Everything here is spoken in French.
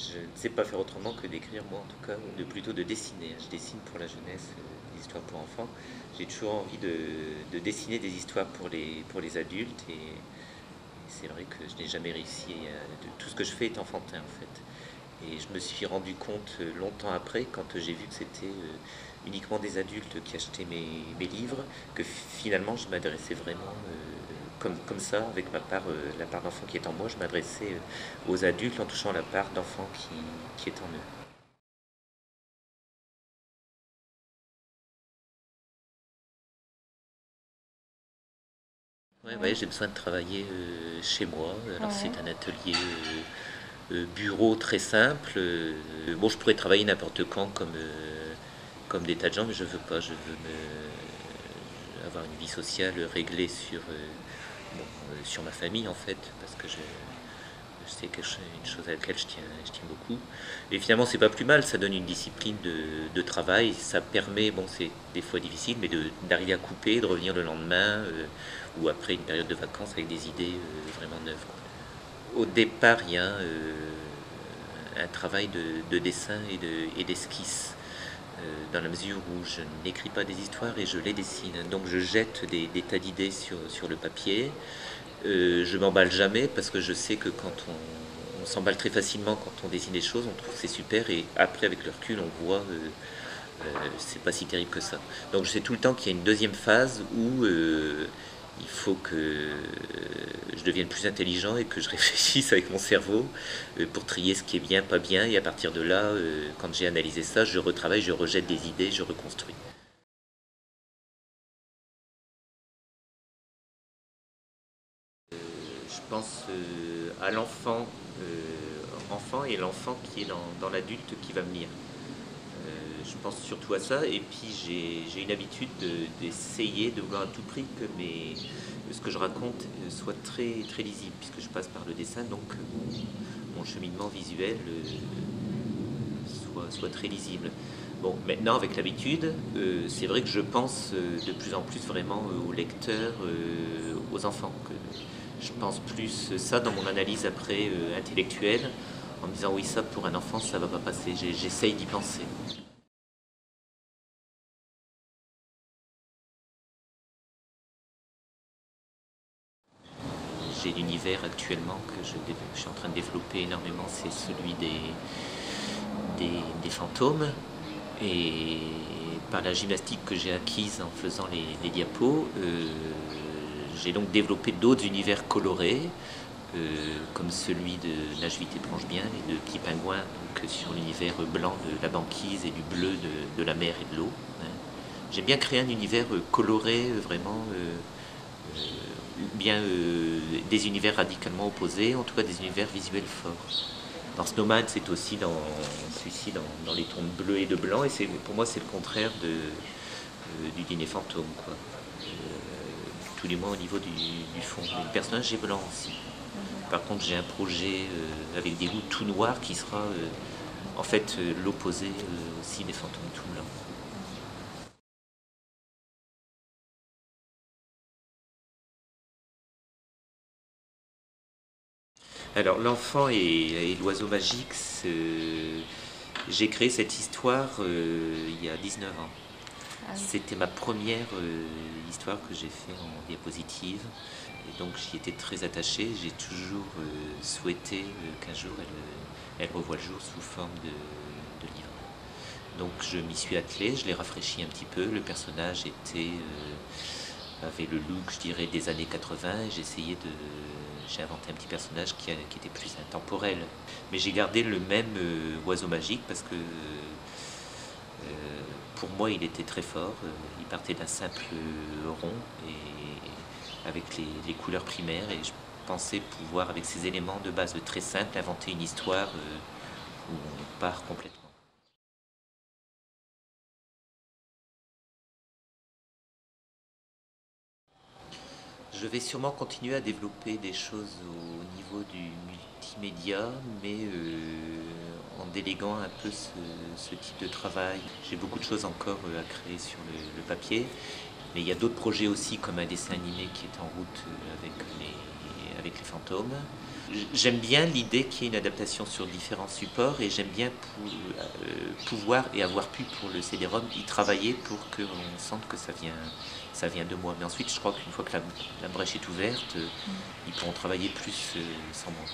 je ne sais pas faire autrement que d'écrire, moi en tout cas, ou plutôt de dessiner. Je dessine pour la jeunesse, des histoires pour enfants. J'ai toujours envie de dessiner des histoires pour les adultes et c'est vrai que je n'ai jamais réussi. Tout ce que je fais est enfantin en fait. Et je me suis rendu compte longtemps après, quand j'ai vu que c'était uniquement des adultes qui achetaient mes livres, que finalement je m'adressais vraiment comme ça, avec la part d'enfant qui est en moi, je m'adressais aux adultes en touchant la part d'enfant qui est en eux. Ouais, ouais, j'ai besoin de travailler chez moi. Alors c'est Ouais. un atelier bureau très simple. Bon, je pourrais travailler n'importe quand comme des tas de gens, mais je veux pas. Je veux avoir une vie sociale réglée sur ma famille en fait, parce que c'est une chose à laquelle je tiens beaucoup. Et finalement, c'est pas plus mal, ça donne une discipline de travail, ça permet, bon, c'est des fois difficile, mais d'arriver à couper, de revenir le lendemain ou après une période de vacances avec des idées vraiment neuves, quoi. Au départ, il y a un travail de dessin et d'esquisse, dans la mesure où je n'écris pas des histoires et je les dessine. Donc je jette des tas d'idées sur le papier. Je m'emballe jamais parce que je sais que quand on s'emballe très facilement quand on dessine des choses, on trouve que c'est super et après avec le recul on voit c'est pas si terrible que ça. Donc je sais tout le temps qu'il y a une deuxième phase où il faut que je devienne plus intelligent et que je réfléchisse avec mon cerveau pour trier ce qui est bien, pas bien et à partir de là, quand j'ai analysé ça, je retravaille, je rejette des idées, je reconstruis. Je pense à enfant et l'enfant qui est dans l'adulte qui va venir. Je pense surtout à ça et puis j'ai une habitude d'essayer de vouloir à tout prix que ce que je raconte soit très lisible puisque je passe par le dessin donc mon cheminement visuel soit très lisible. Bon, maintenant avec l'habitude, c'est vrai que je pense de plus en plus vraiment aux lecteurs, aux enfants. Je pense plus ça dans mon analyse après intellectuelle, en me disant oui ça pour un enfant ça va pas passer. J'essaye d'y penser. J'ai l'univers actuellement que je suis en train de développer énormément, c'est celui des fantômes. Et par la gymnastique que j'ai acquise en faisant les diapos, j'ai donc développé d'autres univers colorés, comme celui de Nage vite et plonge bien, les deux petits pingouins donc, sur l'univers blanc de la banquise et du bleu de la mer et de l'eau, hein. J'aime bien créer un univers coloré, vraiment, ou bien des univers radicalement opposés, en tout cas des univers visuels forts. Dans Snowman, c'est aussi dans celui-ci dans les tons de bleu et de blanc, et pour moi c'est le contraire du dîner fantôme, quoi. Tout du moins au niveau du fond. Le personnage est blanc aussi. Par contre, j'ai un projet avec des loups tout noirs qui sera en fait l'opposé aussi des fantômes tout blancs. Alors, l'enfant et l'oiseau magique, j'ai créé cette histoire il y a 19 ans. Ah oui. C'était ma première histoire que j'ai fait en diapositive. Et donc j'y étais très attaché. J'ai toujours souhaité qu'un jour elle revoie le jour sous forme de livre. Donc je m'y suis attelé, je l'ai rafraîchi un petit peu. Le personnage avait le look, je dirais, des années 80. Et j'ai inventé un petit personnage qui était plus intemporel. Mais j'ai gardé le même oiseau magique parce que pour moi, il était très fort. Il partait d'un simple rond et avec les couleurs primaires. Et je pensais pouvoir, avec ces éléments de base très simples, inventer une histoire où on part complètement. Je vais sûrement continuer à développer des choses au niveau du multimédia, mais en déléguant un peu ce type de travail. J'ai beaucoup de choses encore à créer sur le papier, mais il y a d'autres projets aussi, comme un dessin animé qui est en route avec les fantômes. J'aime bien l'idée qu'il y ait une adaptation sur différents supports et j'aime bien pouvoir et avoir pu pour le CD-ROM y travailler pour qu'on sente que ça vient de moi. Mais ensuite, je crois qu'une fois que la brèche est ouverte, ils pourront travailler plus sans moi.